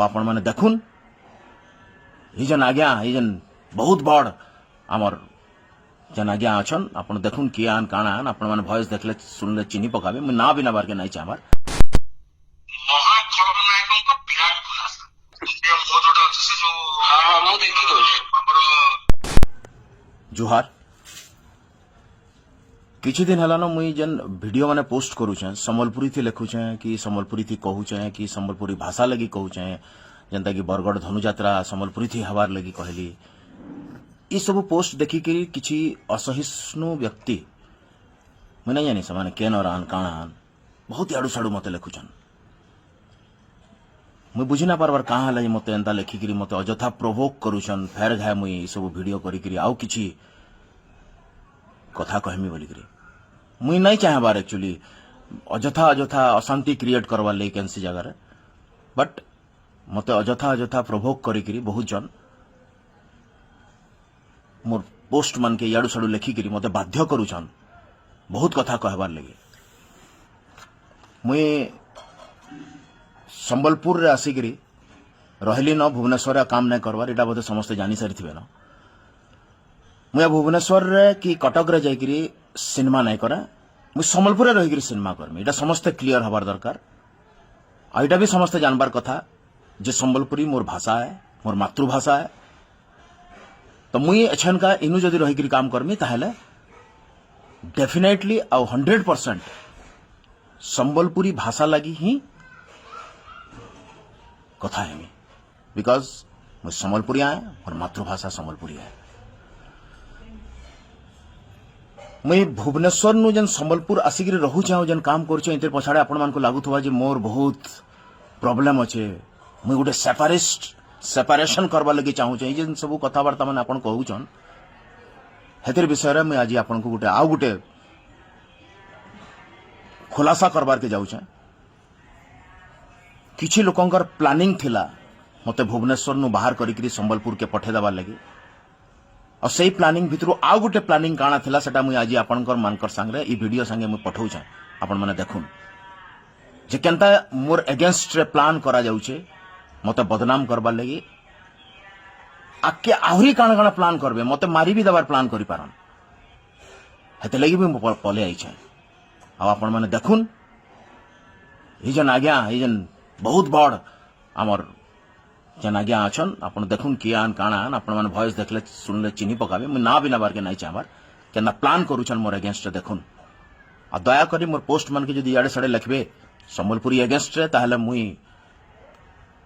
आपण माने देखुन ई जन आज्ञा ई जन बहुत बड़ आमर जन आज्ञा अच्छन आपण देखुन किए आन काण आन आपण माने भॉइस देखले सुनले चिन्ही पकाबे मैं ना बिना बार के नहीं चाहबार महाखलनायक विराट खुलासा जुहार किछि दिन हलानो मुई जन वीडियो माने पोस्ट करूछे संबलपुरी थी लिखुछे कि संबलपुरी थी कहूछे कि संबलपुरी भाषा लगी कहूछे जनता कि बरगढ़ धनुयात्रा संबलपुरी थी हवार लगी कहली ये सब पोस्ट देखी कि किछि असहिष्णु व्यक्ति मैं नहीं जानी से केन रान काण बहुत याडू साडू मते लिखुछन मुई बुझी ना पारबार कहाँ है मते एंता लिखिकी मते अजथा प्रोवोक करूछन फेर घाय मुई सब वीडियो करी आउ किछि कथा कहमी बोलिकी मुई नहीं चाहबार एक्चुअली अजथा अजथा अशांति क्रिएट करवार लगी कैंसी जगार बट मते अजथा अजथा प्रोवोक करी बहुत जन मोर पोस्ट मन के याडू साडू लिखिकी मते बाध्य करूछन बहुत कथा कहबार लगी मुई संबलपुर रे आसिकी रहली न भुवनेश्वर काम नहीं करवार इटा बोधे समस्ते जानी सारी थे न मुझे भुवनेश्वर रे कि कटक रे जाइकरी सिनेमा नहीं करे मुझे संबलपुर रही सिनेमा करमी इटा समस्ते क्लियर हबार दरकार आईटा भी समस्ते जानबार कथा जे संबलपुरी मोर भाषा है मोर मातृभाषा है तो मुई एछन का इनु जदि रही काम करमी ताहले डेफिनेटली आउ 100% संबलपुरी भाषा लगी ही कथा है बिकॉज मुझे संबलपुरी आए और मातृभाषा संबलपुरी है मुई भुवनेश्वर नु जन संबलपुर आसिक रहूचे जन काम कर पछाड़े आपण मान लगुवा मोर बहुत प्रॉब्लम अच्छे मुई गोटे सेपरेशन करवा लगी चाहूचे जन सब कथबार्ता मैंने आपन कहूचन हेतिर विषय में आज आपन को गोटे आउ गोटे खुलासा करबार के जाऊचे किछि लोकंकर प्लानिंग थिला मते भुवनेश्वर नु बाहर करी संबलपुर के पठे दबार लगी और सही प्लानिंग भितर आउ गोटे प्लानिंग काना थिला सेटा मुई आज आपनकर मानकर संगे ई वीडियो संगे मुई पठाउछे आपण माने देखुन जे केनता मोर अगेंस्ट रे प्लान करा जाउछे मते बदनाम करबार लगी आके आहुरी काना काना प्लान करबे मते मारी भी दबार प्लान करि पारन हेते लगी भी पले आइछे आ आपण माने देखुन ई जन आज्ञा ई जन बहुत बड़ आमर जन आज्ञा अच्छन आपण देखुन किए आन काण आन आपण माने भॉइस देखले सुनले चिन्ही पकाबे मैं ना बिना बार के नहीं चाहबार केना प्लान करूछन मोर अगेंस्ट देखुन आ दया करी मोर पोस्ट मन के जदि याडे साडे लिखबे संबलपुरी अगेंस्ट रे ताहले मुई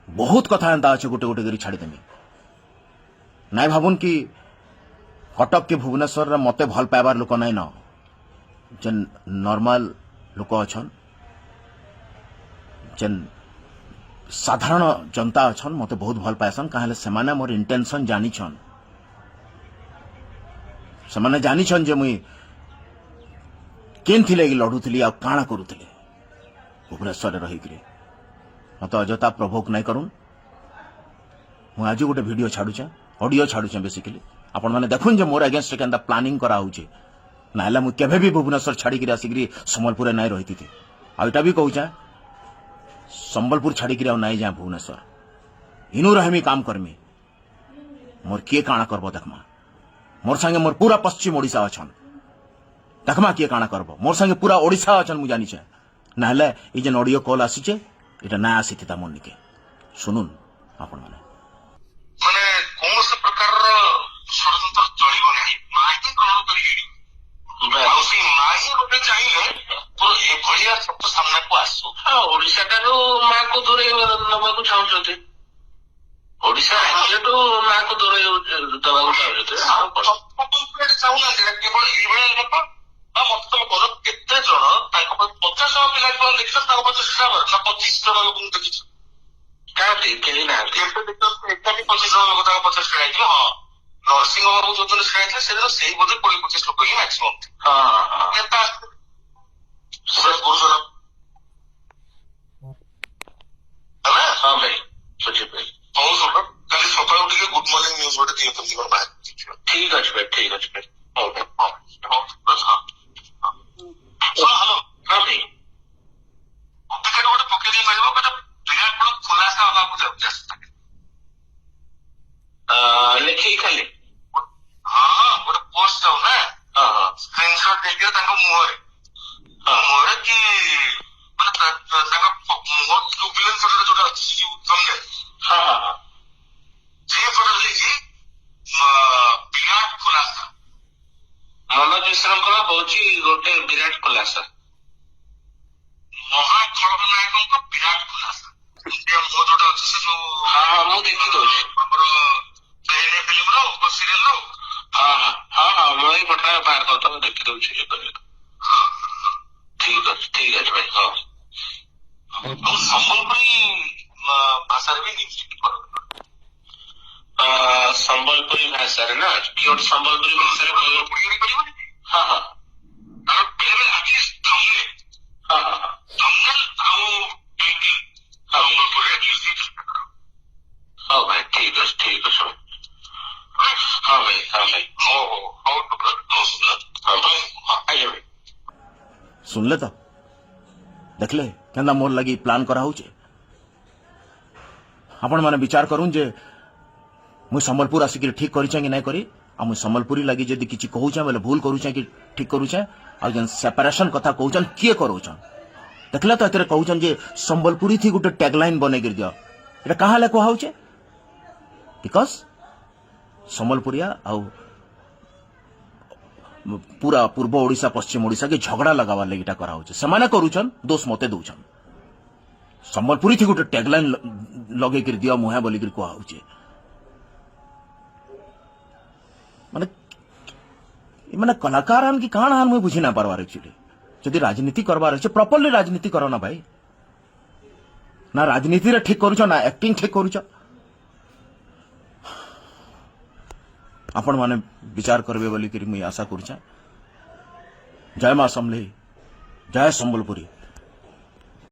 बहुत कथा एंता अच्छे गोटे गोटे करी छाड़ी देमी नाई भाबुन कि कटक के भुवनेश्वर रे मते भल पाइबार लोक नाई न जन नॉर्मल लोक अच्छन जन साधारण जनता अच्छन मते बहुत भल पाएसन कहे से मोर इंटेंशन जानिछन से जानिछन जे मुई केन थिले कि लड़ुथली आ काणा करूथले भुवनेश्वर रही मत अजता प्रभोक नहीं करूँ मुझे आज गोटे वीडियो छाड़ुचे ऑडियो छाड़ुचे बेसिकली आपण माने देखुन जे मोर अगेंस्ट केनता प्लानिंग करा होचे नाला मु केबे भी भुवनेश्वर छाड़ी आसिक संबलपुर नहीं रही थी आईटा भी कहूचे संबलपुर छाड़ी नहीं जाए भुवनेश्वर इनू रहमी काम करमी मोर किए काणा करबो देखमा मोर संगे मोर पूरा पश्चिम ओडिशा अच्छन देखमा किए काणा करबो मोर संगे पूरा ओडिशा अच्छन मु जानिचे नाले ई जन ऑडियो कॉल आसीचे इटा ना आसी था मन निके सुनुन आपण माने माने कोन से प्रकार षडयंत्र चलिबो नाही माही ग्रहण करिकेडी बाउसी माही गोटे चाहिए तो ए भलिया सब सामने को आसु हां ओडिसा का मां को दूरे नबा को चाहउछते ओडिसा राज्य तो मां को दूरे दबा को चाहउछते सब चाहूना केवल ई भलिया लोक मत करो केते जन 50 पिला को देखिस ना 25 जन लोक देखिस क्या केली ना एकटा भी 25 जन लोक 50 खाइथिले हां नर्सिंग होम जो जन खाइथिले से सही बोधे 20-25 लोक ही मैक्सिमम हां केता से गुरुजन हां भाई सोचे भाई बहुत सुपर कल सकाळ उठी गुड मॉर्निंग न्यूज बोर्ड दियो तुम जीवन बाहर ठीक है भाई ओके हेलो हाँ भाई गोटे पकड़ विराट बड़ खुलासा हवा ଖାଲି ହଁ ଗୋଟେ ପୋଷ୍ଟ ଆଉ ନା ସ୍କ୍ରିନସଟ୍ ଦେଇକି ତାଙ୍କ ମୁହଁରେ କି ମାନେ ତାଙ୍କ ମୁହଁ ଭିଲେନ ଫଟୋ ଯୋଉଟା ଅଛି ଯୋଉ thumbnail ସେ ଫଟୋ ଦେଇକି ବିରାଟ ଖୁଲାସା ମନୋଜ ମିଶ୍ରଙ୍କର ହଉଛି ଗୋଟେ ବିରାଟ ଖୁଲାସା ମହାଖଳନାୟକଙ୍କ ବିରାଟ ଖୁଲାସା ଇଣ୍ଡିଆ ମୁହଁ ଯୋଉଟା ଅଛି ସେ ଯୋଉ ମୁଁ ଦେଖି ଦଉଛି ଆମର ଫିଲ୍ମର ସିରିଏଲର ମୁଁ ଏଇ ଫଟୋ ବାହାର କରିଦେବ ମୁଁ ଦେଖି ଦଉଛି ଠିକ ଅଛି ଭାଇ ହଁ ଆଉ ସମ୍ବଲପୁରୀ ଭାଷାରେ ବି ନ୍ୟୁଜ ସମ୍ବଲପୁରୀ ଭାଷାରେ ନା କି ଗୋଟେ ସମ୍ବଲପୁରୀ ଭାଷାରେ ପଢିପାରିବନି ଆଉ ବେଳେ ଆଟଲିଷ୍ଟ ଥମ୍ବନେଲ ଆଉ ଟାଇଟଲ ସମ୍ବଲପୁରୀ ଆଟଲିଷ୍ଟ ହଉ ଭାଇ ଠିକ ଅଛି ହଁ ଭାଇ ହଉ ଆଜ୍ଞା ଭାଇ सुनले तो देखले केंदा मोर लगी प्लान करा होचे आपण माने विचार करूं जे मुई संबलपुर आसिक ठीक करिछे कि नहीं करी आ मुई संबलपुरी लगी जदी किछि कहूछे बोले भूल करूछे कि ठीक करूछे आ जन सेपरेशन कथा कहूछन किए करूछन देखले तो एतरे कहूछन जे संबलपुरी थी गुटे टैगलाइन बने गिर दियो एटा कहा ले कहा होचे बिकॉज संबलपुरिया आ पूरा पूर्व ओडिशा पश्चिम ओडिशा के झगड़ा लगावा लगी करा से करूछन दोष मते दौछन संबलपुरी थी गोटे टैगलाइन लगे दिया मुहे बोलिक कहा माने माने कलाकार की काण हान मुझे बुझी ना पारबार एक्चुअली जदि राजनीति करबार अच्छे प्रॉपर्ली राजनीति करो ना भाई ना राजनीति रे ठीक करूछ ना एक्टिंग ठीक करूछ आपण माने विचार करबे बोली कि मुई आशा करूछा जय मां समले जय संबलपुरी।